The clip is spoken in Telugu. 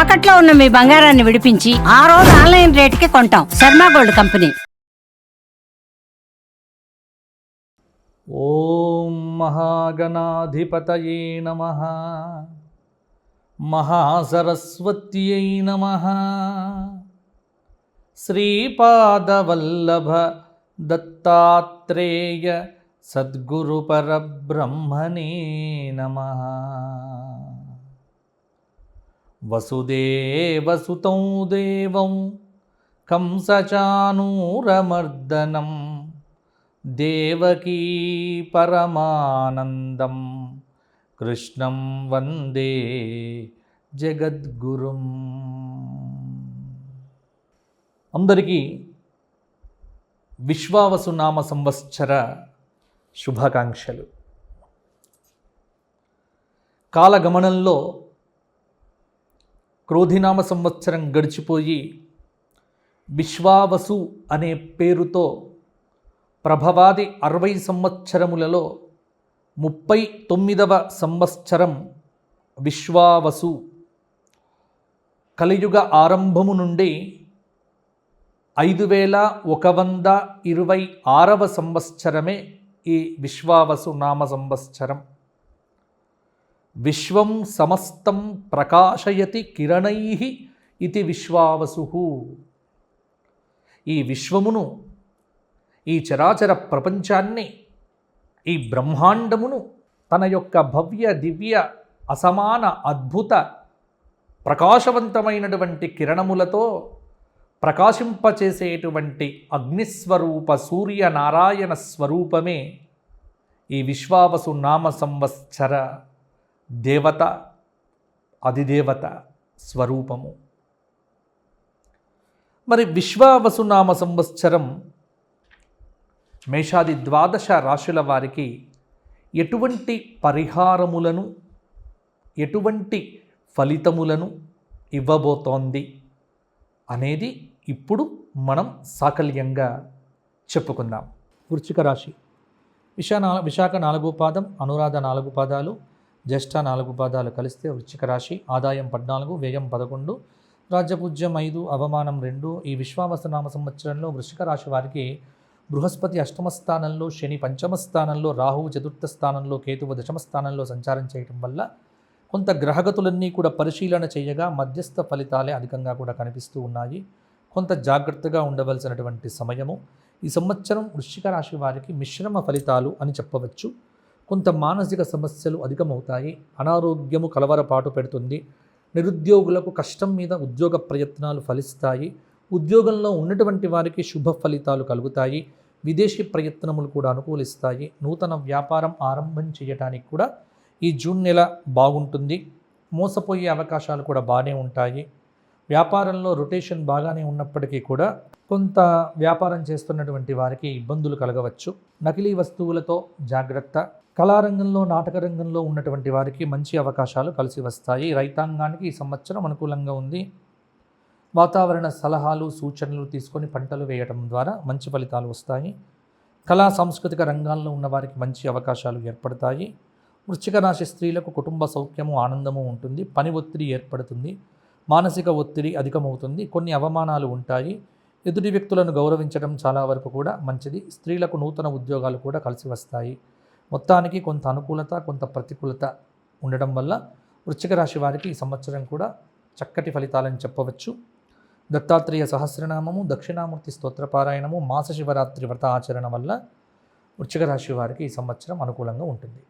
తాకట్లో ఉన్న మీ బంగారాన్ని విడిపించి ఆ రోజు ఆన్లైన్ రేటుకి కొంటాం. Sharma gold company. ఓం మహాగణాధిపతయే నమః. మహాసరస్వత్యై నమః. శ్రీపాదవల్లభ దత్తాత్రేయ సద్గురు పరబ్రహ్మణే నమః. వసుదేవసుతం దేవం కంసచానూరమర్దనం దేవకీ పరమానందం కృష్ణం వందే జగద్గురుం. అందరికీ విశ్వావసునామ సంవత్సర శుభాకాంక్షలు. కాలగమనంలో క్రోధినామ సంవత్సరం గడిచిపోయి విశ్వావసు అనే పేరుతో ప్రభవాది 60 సంవత్సరములలో 39వ సంవత్సరం విశ్వావసు. కలియుగ ఆరంభము నుండి 5126వ సంవత్సరమే ఈ విశ్వావసు నామ సంవత్సరం. విశ్వం సమస్తం ప్రకాశయతి కిరణైః ఇతి విశ్వావసు. ఈ విశ్వమును, ఈ చరాచర ప్రపంచాన్ని, ఈ బ్రహ్మాండమును తన యొక్క భవ్య దివ్య అసమాన అద్భుత ప్రకాశవంతమైనటువంటి కిరణములతో ప్రకాశింపచేసేటువంటి అగ్నిస్వరూప సూర్యనారాయణ స్వరూపమే ఈ విశ్వావసు నామ సంవత్సర దేవత, అధిదేవత స్వరూపము. మరి విశ్వావసునామ సంవత్సరం మేషాది 12 రాశుల వారికి ఎటువంటి పరిహారములను, ఎటువంటి ఫలితములను ఇవ్వబోతోంది అనేది ఇప్పుడు మనం సాకల్యంగా చెప్పుకుందాం. వృశ్చిక రాశి. విశాఖ 4 పాదం, అనురాధ 4 పాదాలు, జ్యేష్ఠ 4 పాదాలు కలిస్తే వృశ్చిక రాశి. ఆదాయం 14, వ్యయం 11, రాజ్యపూజ్యం 5, అవమానం 2. ఈ విశ్వావసునామ సంవత్సరంలో వృశ్చిక రాశి వారికి బృహస్పతి 8వ స్థానంలో, శని 5వ స్థానంలో, రాహువు 4వ స్థానంలో, కేతువు 10వ స్థానంలో సంచారం చేయటం వల్ల కొంత గ్రహగతులన్నీ కూడా పరిశీలన చేయగా మధ్యస్థ ఫలితాలే అధికంగా కూడా కనిపిస్తూ ఉన్నాయి. కొంత జాగ్రత్తగా ఉండవలసినటువంటి సమయము. ఈ సంవత్సరం వృశ్చిక రాశి వారికి మిశ్రమ ఫలితాలు అని చెప్పవచ్చు. కొంత మానసిక సమస్యలు అధికమవుతాయి. అనారోగ్యము కలవరపాటు పెడుతుంది. నిరుద్యోగులకు కష్టం మీద ఉద్యోగ ప్రయత్నాలు ఫలిస్తాయి. ఉద్యోగంలో ఉన్నటువంటి వారికి శుభ ఫలితాలు కలుగుతాయి. విదేశీ ప్రయత్నములు కూడా అనుకూలిస్తాయి. నూతన వ్యాపారం ఆరంభం చేయడానికి కూడా ఈ జూన్ నెల బాగుంటుంది. మోసపోయే అవకాశాలు కూడా బాగానే ఉంటాయి. వ్యాపారంలో రొటేషన్ బాగానే ఉన్నప్పటికీ కూడా కొంత వ్యాపారం చేస్తున్నటువంటి వారికి ఇబ్బందులు కలగవచ్చు. నకిలీ వస్తువులతో జాగ్రత్త. కళారంగంలో, నాటక రంగంలో ఉన్నటువంటి వారికి మంచి అవకాశాలు కలిసి వస్తాయి. రైతాంగానికి ఈ సంవత్సరం అనుకూలంగా ఉంది. వాతావరణ సలహాలు, సూచనలు తీసుకొని పంటలు వేయడం ద్వారా మంచి ఫలితాలు వస్తాయి. కళా సాంస్కృతిక రంగాల్లో ఉన్నవారికి మంచి అవకాశాలు ఏర్పడతాయి. వృశ్చిక రాశి స్త్రీలకు కుటుంబ సౌఖ్యము, ఆనందము ఉంటుంది. పని ఒత్తిడి ఏర్పడుతుంది. మానసిక ఒత్తిడి అధికమవుతుంది. కొన్ని అవమానాలు ఉంటాయి. ఎదుటి వ్యక్తులను గౌరవించడం చాలా వరకు కూడా మంచిది. స్త్రీలకు నూతన ఉద్యోగాలు కూడా కలిసి వస్తాయి. మొత్తానికి కొంత అనుకూలత, కొంత ప్రతికూలత ఉండడం వల్ల వృశ్చిక రాశి వారికి ఈ సంవత్సరం కూడా చక్కటి ఫలితాలని చెప్పవచ్చు. దత్తాత్రేయ సహస్రనామము, దక్షిణామూర్తి స్తోత్రపారాయణము, మాస శివరాత్రి వ్రత ఆచరణ వల్ల వృశ్చిక రాశి వారికి ఈ సంవత్సరం అనుకూలంగా ఉంటుంది.